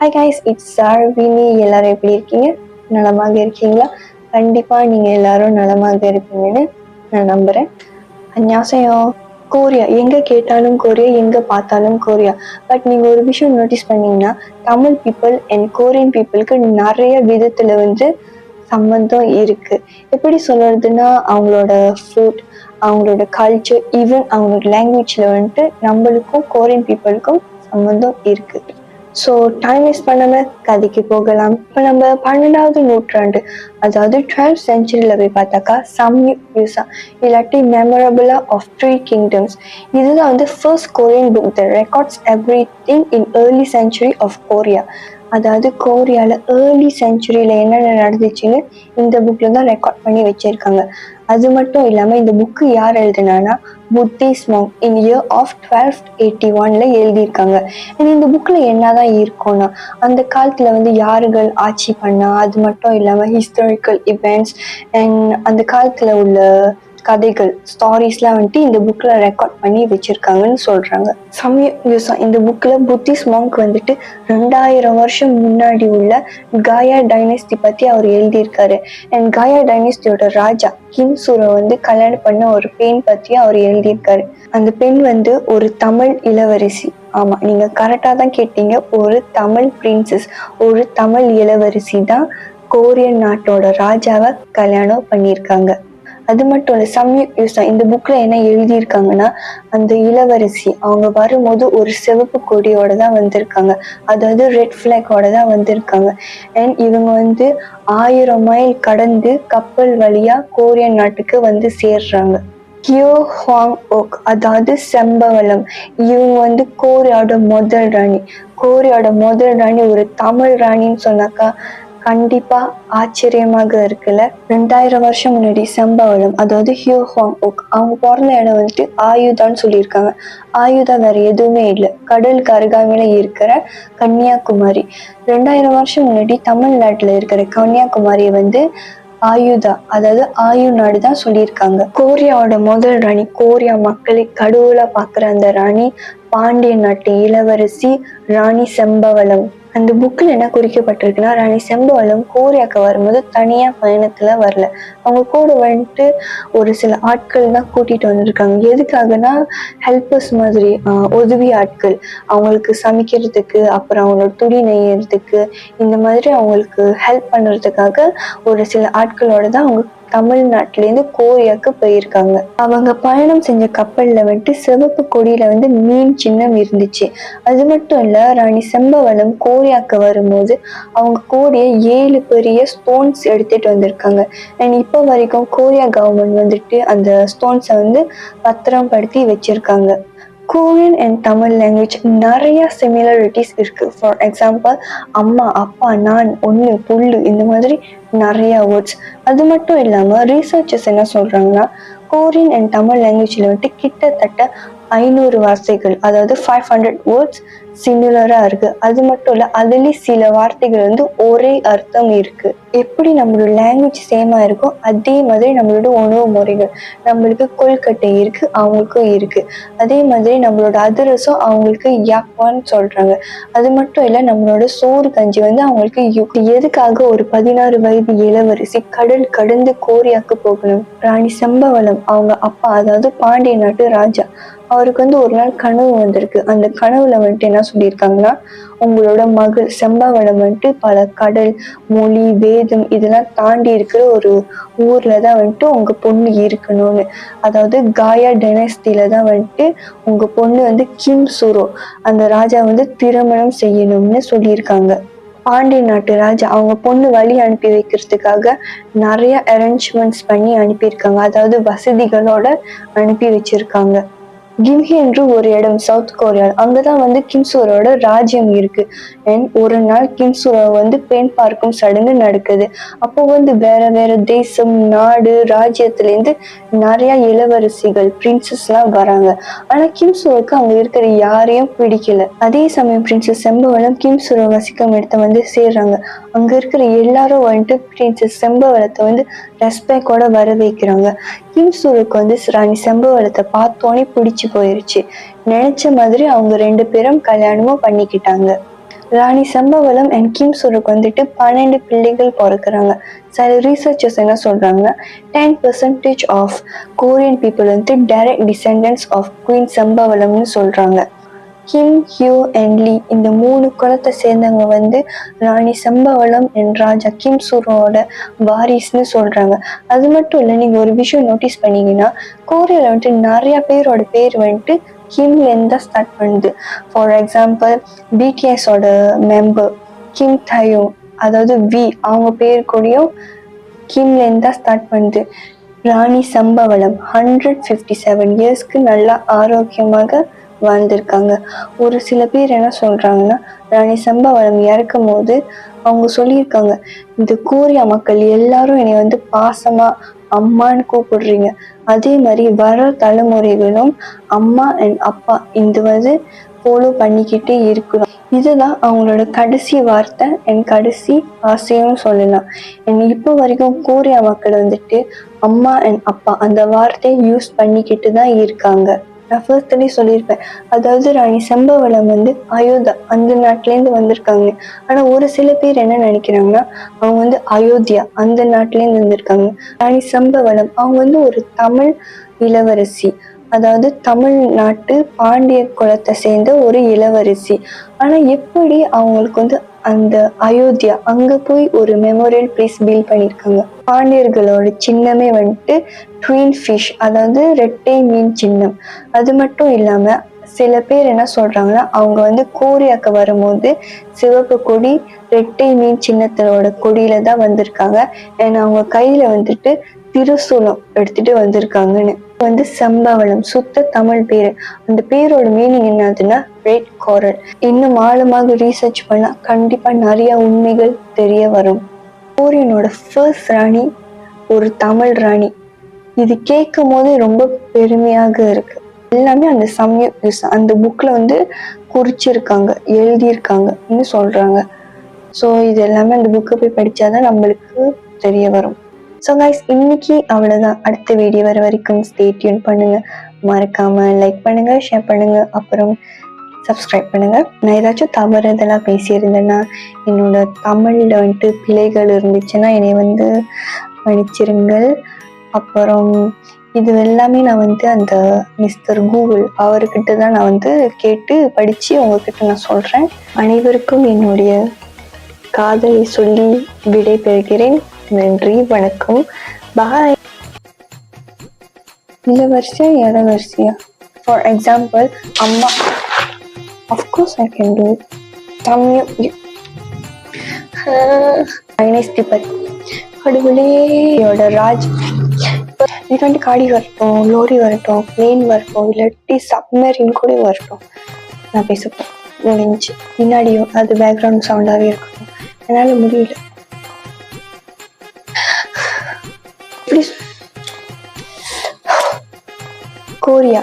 Hi guys, it's சார்வினி. எல்லாரும் எப்படி இருக்கீங்க? நலமாக இருக்கீங்களா? கண்டிப்பாக நீங்கள் எல்லாரும் நலமாக இருப்பீங்கன்னு நான் நம்புகிறேன். அன்யாசையோ. கோரியா, எங்கே கேட்டாலும் கோரியா, எங்கே பார்த்தாலும் கோரியா. பட் நீங்கள் ஒரு விஷயம் நோட்டீஸ் பண்ணீங்கன்னா, தமிழ் பீப்புள் அண்ட் கோரியன் பீப்புளுக்கு நிறைய விதத்தில் சம்மந்தம் இருக்குது. எப்படி சொல்கிறதுனா, அவங்களோட ஃபுட், அவங்களோட கல்ச்சர், ஈவன் அவங்களோட லாங்குவேஜில் நம்மளுக்கும் கோரியன் பீப்புளுக்கும் சம்மந்தம் இருக்குது. ஸோ டைம் வேஸ்ட் பண்ணாமல் கதைக்கு போகலாம். இப்போ நம்ம 12வது நூற்றாண்டு, அதாவது 12th செஞ்சுரியில் போய் பார்த்தாக்கா சம்யுக்யுசா இல்லாட்டி மெமரபிளா ஆஃப் 3 கிங்டம்ஸ், இதுதான் first Korean book the records everything in early century of Korea. அதாவது கோரியாவில் ஏர்லி செஞ்சுரியில் என்னென்ன நடந்துச்சுன்னு இந்த புக்கில் தான் ரெக்கார்ட் பண்ணி வச்சுருக்காங்க. அது மட்டும் இல்லாமல் இந்த புக்கு யார் எழுதினான்னா Buddhist monk in year of 1281 எழுதியிருக்காங்க. இந்த புக்கில் என்னதான் இருக்கும்னா, அந்த காலத்தில் யாருகள் ஆட்சி பண்ணா, அது மட்டும் இல்லாமல் ஹிஸ்டாரிக்கல் இவெண்ட்ஸ் அண்ட் அந்த காலத்தில் உள்ள கதைகள், ஸ்டாரிஸ்லாம் இந்த புக்கில் ரெக்கார்ட் பண்ணி வச்சுருக்காங்கன்னு சொல்கிறாங்க. சம்யுக்யுசா இந்த புக்கில் புத்திஸ்ட் மாங்க் 2000 வருஷம் முன்னாடி உள்ள காயா டைனஸ்டி பற்றி அவர் எழுதியிருக்காரு. அண்ட் காயா டைனஸ்டியோட ராஜா கிம்சுரை கல்யாணம் பண்ண ஒரு பெண் பற்றி அவர் எழுதியிருக்காரு. அந்த பெண் ஒரு தமிழ் இளவரசி. ஆமா, நீங்க கரெக்டா தான் கேட்டீங்க. ஒரு தமிழ் பிரின்சஸ், ஒரு தமிழ் இளவரசி தான் கோரியன் நாட்டோட ராஜாவை கல்யாணம் பண்ணியிருக்காங்க. அது மட்டும் இல்லை, சம்யுக்யுசா இந்த புக்ல என்ன எழுதியிருக்காங்கன்னா, அந்த இளவரசி அவங்க வரும்போது ஒரு சிவப்பு கொடியோட தான் வந்திருக்காங்க, அதாவது ரெட் ஃபிளாகோட தான் வந்திருக்காங்க. அண்ட் இவங்க 1000 மைல் கடந்து கப்பல் வழியா கோரியன் நாட்டுக்கு சேர்றாங்க. கியோ ஹுவாங் ஓக், அதாவது செம்பவளம், இவங்க கோரியாவோட முதல் ராணி. கோரியாவோட முதல் ராணி ஒரு தமிழ் ராணின்னு சொன்னாக்கா கண்டிப்பா ஆச்சரியமாக இருக்குல்ல. 2000 வருஷம் முன்னாடி செம்பவளம், அதாவது ஹியோ ஹுவாங் ஓக், அவங்க பிறந்த இடம் ஆயுதான்னு சொல்லியிருக்காங்க. ஆயுதா வேற எதுவுமே இல்லை, கடலுக்கு அருகாமையில இருக்கிற கன்னியாகுமரி. 2000 வருஷம் முன்னாடி தமிழ்நாட்டுல இருக்கிற கன்னியாகுமரியை ஆயுதா, அதாவது ஆயு நாடு தான் சொல்லியிருக்காங்க. கோரியாவோட முதல் ராணி, கோரியா மக்களை கடவுளா பாக்குற அந்த ராணி பாண்டிய நாட்டு இளவரசி ராணி செம்பவளம். அந்த புக்கில் என்ன குறிக்கப்பட்டிருக்குன்னா, ராணி செம்பவளம் கோரியாவுக்கு வரும்போது தனியா பயணத்துல வரல. அவங்க கூட ஒரு சில ஆட்கள் தான் கூட்டிட்டு வந்திருக்காங்க. எதுக்காகனா ஹெல்பர்ஸ் மாதிரி, உதவி ஆட்கள், அவங்களுக்கு சமைக்கிறதுக்கு, அப்புறம் அவங்களோட துணி நெய்யறதுக்கு, இந்த மாதிரி அவங்களுக்கு ஹெல்ப் பண்ணுறதுக்காக ஒரு சில ஆட்களோட தான் அவங்க தமிழ்நாட்டிலேருந்து கோரியாவுக்கு போயிருக்காங்க. அவங்க பயணம் செஞ்ச கப்பல்ல சிவப்பு கொடியில மீன் சின்னம் இருந்துச்சு. அது மட்டும் இல்ல, ராணி செம்பவளம் கோரியாவுக்கு வரும்போது அவங்க கூடிய 7 பெரிய ஸ்டோன்ஸ் எடுத்துட்டு வந்திருக்காங்க. அண்ட் இப்போ வரைக்கும் கோரியா கவர்மெண்ட் அந்த ஸ்டோன்ஸை பத்திரம் படுத்தி வச்சிருக்காங்க. கோரியன் அண்ட் தமிழ் லாங்குவேஜ் நிறைய சிமிலாரிட்டிஸ் இருக்கு. ஃபார் எக்ஸாம்பிள், அம்மா, அப்பா, நான், ஒன்று, புல்லு, இந்த மாதிரி நிறைய வேர்ட்ஸ். அது மட்டும் இல்லாமல் ரீசர்ச்சர்ஸ் என்ன சொல்றாங்கன்னா, கோரியன் அண்ட் தமிழ் லாங்குவேஜ்ல கிட்டத்தட்ட 500 வார்த்தைகள், அதாவது 500 வேர்ட்ஸ் சிமிலரா இருக்கு. அது மட்டும் இல்ல, அதுல சில வார்த்தைகள் ஒரே அர்த்தம் இருக்கு. எப்படி நம்மளோட லாங்குவேஜ் சேமா இருக்கும், அதே மாதிரி நம்மளோட உணவு முறைகள், நம்மளுக்கு கொல்கட்டை இருக்கு, அவங்களுக்கும் இருக்கு. அதே மாதிரி நம்மளோட அதிரசம் அவங்களுக்கு யாக்வான்னு சொல்றாங்க. அது மட்டும் இல்ல, நம்மளோட சோறு கஞ்சி அவங்களுக்கு யுக். எதுக்காக ஒரு 16 வயது இளவரசி கடல் கடந்து கோரியாக்கு போகணும்? ராணி செம்பவளம் அவங்க அப்பா, அதாவது பாண்டிய நாட்டு ராஜா, அவருக்கு ஒரு நாள் கனவு வந்திருக்கு. அந்த கனவுல என்ன சொல்லியிருக்காங்கன்னா, உங்களோட மகள் செம்பவளம் பல கடல், மொழி, வேதம் இதெல்லாம் தாண்டி இருக்கிற ஒரு ஊர்ல தான் உங்க பொண்ணு இருக்கணும்னு, அதாவது காயா டைனஸ்டில தான் உங்க பொண்ணு கிம்சுரோ அந்த ராஜா திருமணம் செய்யணும்னு சொல்லியிருக்காங்க. பாண்டிய நாட்டு ராஜா அவங்க பொண்ணு வழி அனுப்பி வைக்கிறதுக்காக நிறைய அரேஞ்ச்மெண்ட்ஸ் பண்ணி அனுப்பியிருக்காங்க, அதாவது வசதிகளோட அனுப்பி வச்சிருக்காங்க. கிம்ஹி என்று ஒரு இடம் சவுத் கொரியா, அங்கதான் கிம்சுரோட ராஜ்யம் இருக்கு. அண்ட் ஒரு நாள் கிம்சுரோ பெண் பார்க்கும் சடங்கு நடக்குது. அப்போ வேற வேற தேசம், நாடு, ராஜ்யத்துல இருந்து நிறைய இளவரசிகள், பிரின்சஸ் எல்லாம் வராங்க. ஆனா கிம்சுரோக்கு அங்க இருக்கிற யாரையும் பிடிக்கல. அதே சமயம் பிரின்சஸ் செம்பவளம் கிம்சுரோ வசிக்கும் இடத்த சேர்றாங்க. அங்க இருக்கிற எல்லாரும் பிரின்சஸ் செம்பவளத்தை ரெஸ்பெக்டோட வர வைக்கிறாங்க. கிம்சுரோக்கு ராணி செம்பவளத்தை பார்த்தோன்னே பிடிச்சு போயிருச்சு. நினைச்ச மாதிரி அவங்க 2 பேரும் கல்யாணமும் பண்ணிக்கிட்டாங்க. ராணி சம்பவலம் அண்ட் கிம் சுருக்கு வந்துட்டு 12 பிள்ளைகள் பிறக்கிறாங்க. சில ரீசர்ச்சர்ஸ் என்ன சொல்றாங்கன்னா 10% ஆஃப் கொரியன் பீப்புள் வந்து டைரக்ட் டிசெண்டன்ஸ் ஆஃப் குயின் சம்பவலம்னு சொல்றாங்க. கிம், ஹியூ அண்ட் லீ இந்த 3 குலத்தை சேர்ந்தவங்க வந்து ராணி சம்பவலம் அண்ட் ராஜா கிம் சுரோட வாரிசுன்னு சொல்றாங்க. அது மட்டும் இல்லை, நீங்க ஒரு விஷயம் நோட்டீஸ் பண்ணீங்கன்னா கொரியால வந்துட்டு நிறைய பேரோட பேர் வந்துட்டு கிம்ல இருந்து தான் ஸ்டார்ட் பண்ணுது. ஃபார் எக்ஸாம்பிள் பிடிஎஸோட மெம்பர் கிம் தயோங், அதாவது வி, அவங்க பேர் கூடயும் கிம்ல இருந்து தான் ஸ்டார்ட் பண்ணுது. ராணி சம்பவலம் 157 இயர்ஸ்க்கு நல்லா ஆரோக்கியமாக வாழ்ந்திருக்காங்க. ஒரு சில பேர் என்ன சொல்றாங்கன்னா ராணி சம்பவலம் இறக்கும் போது அவங்க சொல்லியிருக்காங்க, இந்த கொரியா மக்கள் எல்லாரும் என்னை வந்து பாசமா அம்மான்னு கூப்பிடுறீங்க, அதே மாதிரி வர தலைமுறைகளும் அம்மா அண்ட் அப்பா இந்த வந்து ஃபாலோ பண்ணிக்கிட்டே இருக்கணும். இதுதான் அவங்களோட கடைசி வார்த்தை அண்ட் கடைசி ஆசையும் சொல்லலாம். இப்போ வரைக்கும் கொரியா மக்கள் வந்துட்டு அம்மா அண்ட் அப்பா அந்த வார்த்தையை யூஸ் பண்ணிக்கிட்டு தான் இருக்காங்க. நான் ஃபர்ஸ்ட்லேயே சொல்லியிருப்பேன், அதாவது ராணி சம்பவலம் வந்து அயோத்தா அந்த நாட்டிலேருந்து வந்திருக்காங்க. ஆனால் ஒரு சில பேர் என்ன நினைக்கிறாங்கன்னா அவங்க வந்து அயோத்தியா அந்த நாட்டிலேருந்து வந்திருக்காங்க. ராணி சம்பவலம் அவங்க வந்து ஒரு தமிழ் இளவரசி, அதாவது தமிழ்நாட்டு பாண்டிய குலத்தை சேர்ந்த ஒரு இளவரசி. ஆனா எப்படி அவங்களுக்கு வந்து அந்த அயோத்தியா அங்க போய் ஒரு மெமோரியல் பிளேஸ் பில்ட் பண்ணியிருக்காங்க. பாண்டியர்களோட சின்னமே வந்துட்டு ட்வின் ஃபிஷ், அதாவது ரெட்டை மீன் சின்னம். அது மட்டும் இல்லாம சில பேர் என்ன சொல்றாங்கன்னா அவங்க வந்து கொரியாக்கு வரும்போது சிவப்பு கொடி ரெட்டை மீன் சின்னத்தோட கொடியில தான் வந்திருக்காங்க. ஏன்னா அவங்க கையில வந்துட்டு திருசூலம் எடுத்துட்டு வந்திருக்காங்கன்னு. வந்து சம்பவலம் சுத்த தமிழ் பேரு. அந்த பேரோட மீனிங் என்னதுன்னா ரெட் கோரல். இன்னும் ஆழமாக ரீசர்ச் பண்ணா கண்டிப்பா நிறைய உண்மைகள் தெரிய வரும். கொரியனோட ஃபர்ஸ்ட் ராணி ஒரு தமிழ் ராணி. இது கேட்கும் போது ரொம்ப பெருமையாக இருக்கு. எல்லாமே அந்த அந்த புக்ல வந்து குறிச்சிருக்காங்க, எழுதியிருக்காங்கன்னு சொல்றாங்க. ஸோ இது எல்லாமே அந்த புக்கை போய் படிச்சாதான் நம்மளுக்கு தெரிய வரும். ஸோ கைஸ், இன்னைக்கு அவ்வளோதான். அடுத்த வீடியோ வர வரைக்கும் ஸ்டே டியூன் பண்ணுங்க. மறக்காம லைக் பண்ணுங்க, ஷேர் பண்ணுங்க, அப்புறம் சப்ஸ்கிரைப் பண்ணுங்க. நான் ஏதாச்சும் தவறுதெல்லாம் பேசியிருந்தேன்னா, என்னோட தமிழ்ல வந்துட்டு பிழைகள் இருந்துச்சுன்னா என்னை வந்து மன்னிச்சிருங்கள். அப்புறம் இது எல்லாமே நான் வந்து அந்த மிஸ்டர் கூகுள் அவர்கிட்ட தான் நான் வந்து கேட்டு படிச்சு உங்ககிட்ட நான் சொல்றேன். அனைவருக்கும் என்னுடைய காதலை சொல்லி விடை பெறுகிறேன். நன்றி, வணக்கம், பாய். இந்த வரிசையா எட வரிசையா? ஃபார் எக்ஸாம்பிள் அம்மா, அஃப்கோர்ஸ் ஐ கேன் டூ கடவுளேயோட ராஜ். இது வந்து காடி வரட்டும், லோரி வரட்டும், பிளேன் வரட்டும், இல்லாட்டி சப்மரின் கூட வரட்டும், நான் பேசப்போம் முடிஞ்சு. பின்னாடியும் அது பேக்ரவுண்ட் சவுண்டாகவே இருக்கட்டும், என்னால் முடியல. கொரியா